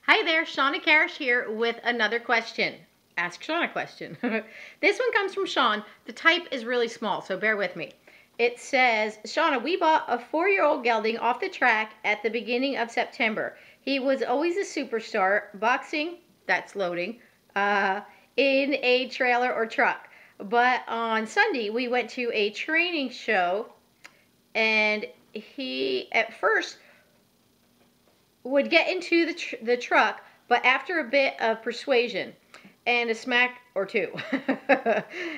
Hi there, Shawna Karrasch here with another question. Ask Shawn a question. This one comes from Sean. The type is really small, so bear with me. It says, Shauna, we bought a 4-year-old gelding off the track at the beginning of September. He was always a superstar, boxing, that's loading, in a trailer or truck. But on Sunday, we went to a training show, and he, at first, would get into the truck, but after a bit of persuasion and a smack or two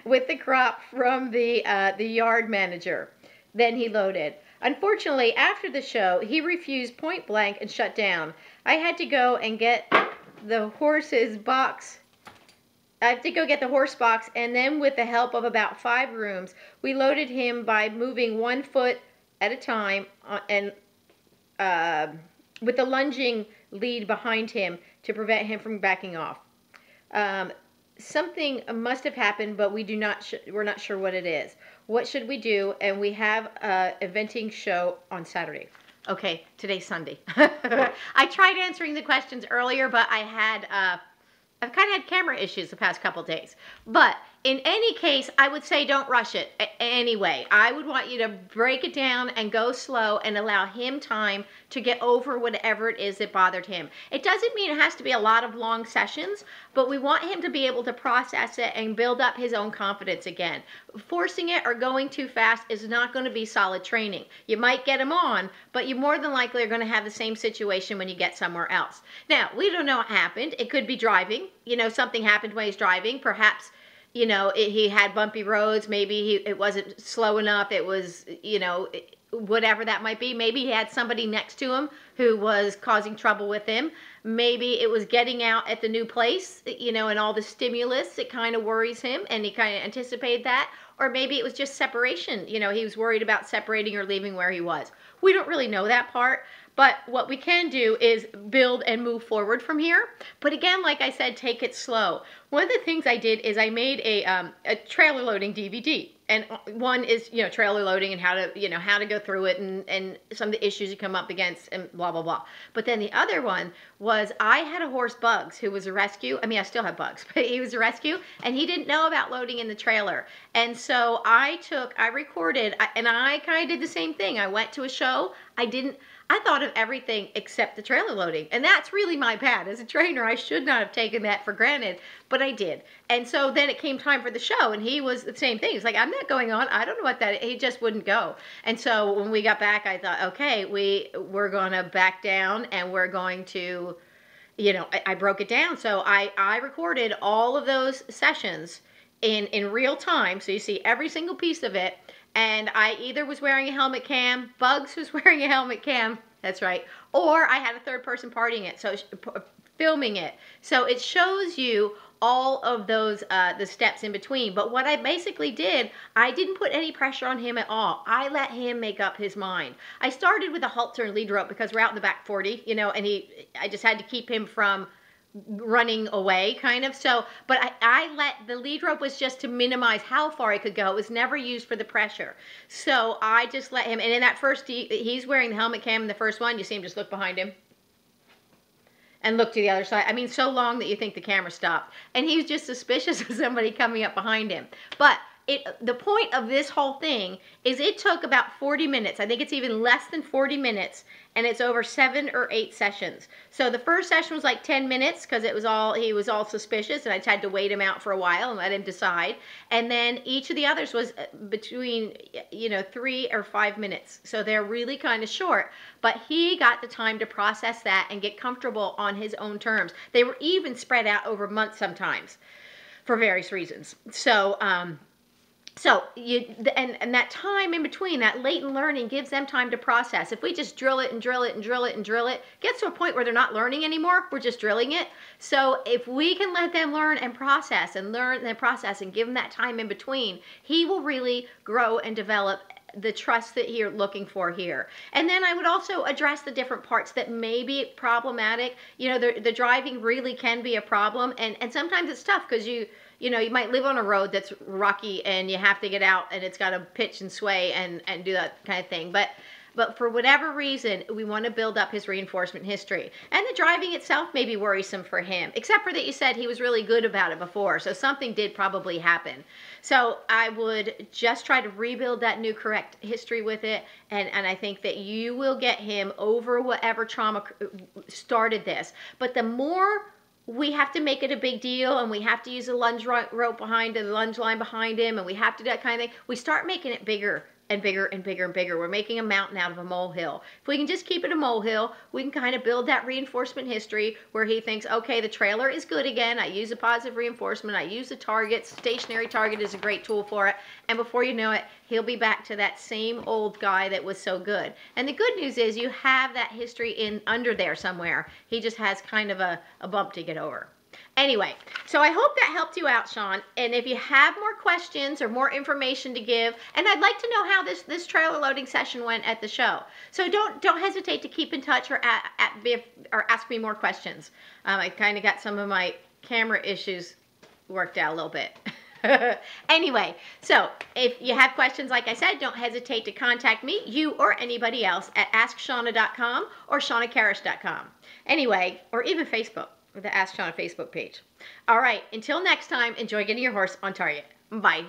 with the crop from the yard manager, then he loaded. Unfortunately, after the show, he refused point blank and shut down. I had to go and get the horse's box. I have to go get the horse box, and then with the help of about 5 grooms, we loaded him by moving 1 foot at a time and with the lunging lead behind him to prevent him from backing off. Something must have happened, but we're not sure what it is. What should we do? And we have an eventing show on Saturday. Okay, today's Sunday. I tried answering the questions earlier, but I've kind of had camera issues the past couple days. But in any case, I would say don't rush it anyway. I would want you to break it down and go slow and allow him time to get over whatever it is that bothered him. It doesn't mean it has to be a lot of long sessions, but we want him to be able to process it and build up his own confidence again. Forcing it or going too fast is not going to be solid training. You might get him on, but you more than likely are going to have the same situation when you get somewhere else. Now, we don't know what happened. It could be driving. You know, something happened when he's driving. Perhaps, you know, he had bumpy roads. Maybe it wasn't slow enough. It was, you know, whatever that might be. Maybe he had somebody next to him who was causing trouble with him. Maybe it was getting out at the new place, you know, and all the stimulus, it kind of worries him and he kind of anticipated that. Or maybe it was just separation. You know, he was worried about separating or leaving where he was. We don't really know that part. But what we can do is build and move forward from here. But again, like I said, take it slow. One of the things I did is I made a trailer loading DVD. And one is, you know, trailer loading and how to, you know, how to go through it and some of the issues you come up against and blah, blah, blah. But then the other one was I had a horse, Bugs, who was a rescue. I mean, I still have Bugs, but he was a rescue and he didn't know about loading in the trailer. And so I recorded, and I kind of did the same thing. I went to a show. I thought of everything except the trailer loading. And that's really my bad. As a trainer, I should not have taken that for granted, but I did. And so then it came time for the show, and he was the same thing. He's like, I'm not going on. I don't know what that is. He just wouldn't go. And so when we got back, I thought, okay, we're going to back down, and we're going to, you know, I broke it down. So I recorded all of those sessions in real time. So you see every single piece of it. And I either was wearing a helmet cam, Bugs was wearing a helmet cam, that's right, or I had a third person partying it, so filming it. So it shows you all of those, the steps in between. But what I basically did, I didn't put any pressure on him at all. I let him make up his mind. I started with a halter and lead rope because we're out in the back 40, you know, and I just had to keep him from running away, kind of. So, but I let the lead rope was just to minimize how far I could go. It was never used for the pressure. So I just let him, and in that first, he's wearing the helmet cam in the first one. You see him just look behind him and look to the other side. I mean, so long that you think the camera stopped. And he was just suspicious of somebody coming up behind him. But the point of this whole thing is it took about 40 minutes. I think it's even less than 40 minutes, and it's over 7 or 8 sessions. So the first session was like 10 minutes because he was all suspicious, and I just had to wait him out for a while and let him decide. And then each of the others was between, you know, 3 or 5 minutes. So they're really kind of short, but he got the time to process that and get comfortable on his own terms. They were even spread out over months sometimes for various reasons. So, and that time in between, that latent learning gives them time to process. If we just drill it and drill it and drill it and drill it, gets to a point where they're not learning anymore, we're just drilling it. So if we can let them learn and process and learn and process and give them that time in between, he will really grow and develop the trust that you're looking for here. And then I would also address the different parts that may be problematic. You know, the driving really can be a problem, and sometimes it's tough because you know, you might live on a road that's rocky and you have to get out and it's got to pitch and sway and do that kind of thing. But but for whatever reason, we want to build up his reinforcement history. And the driving itself may be worrisome for him, except for that you said he was really good about it before, so something did probably happen. So I would just try to rebuild that new correct history with it, and I think that you will get him over whatever trauma started this. But the more we have to make it a big deal, and we have to use a lunge rope behind the lunge line behind him, and we have to do that kind of thing, we start making it bigger and bigger and bigger and bigger. We're making a mountain out of a molehill. If we can just keep it a molehill, we can kind of build that reinforcement history where he thinks, okay, the trailer is good again. I use a positive reinforcement. I use the target. Stationary target is a great tool for it. And before you know it, he'll be back to that same old guy that was so good. And the good news is you have that history in under there somewhere. He just has kind of a bump to get over. Anyway, so I hope that helped you out, Sean. And if you have more questions or more information to give, and I'd like to know how this trailer loading session went at the show. So don't hesitate to keep in touch or ask me more questions. I kind of got some of my camera issues worked out a little bit. Anyway, so if you have questions, like I said, don't hesitate to contact me, you or anybody else, at askshawna.com or shawnakarrasch.com. Anyway, or even Facebook, the Ask Shawna Facebook page. All right, until next time, enjoy getting your horse on target. Bye.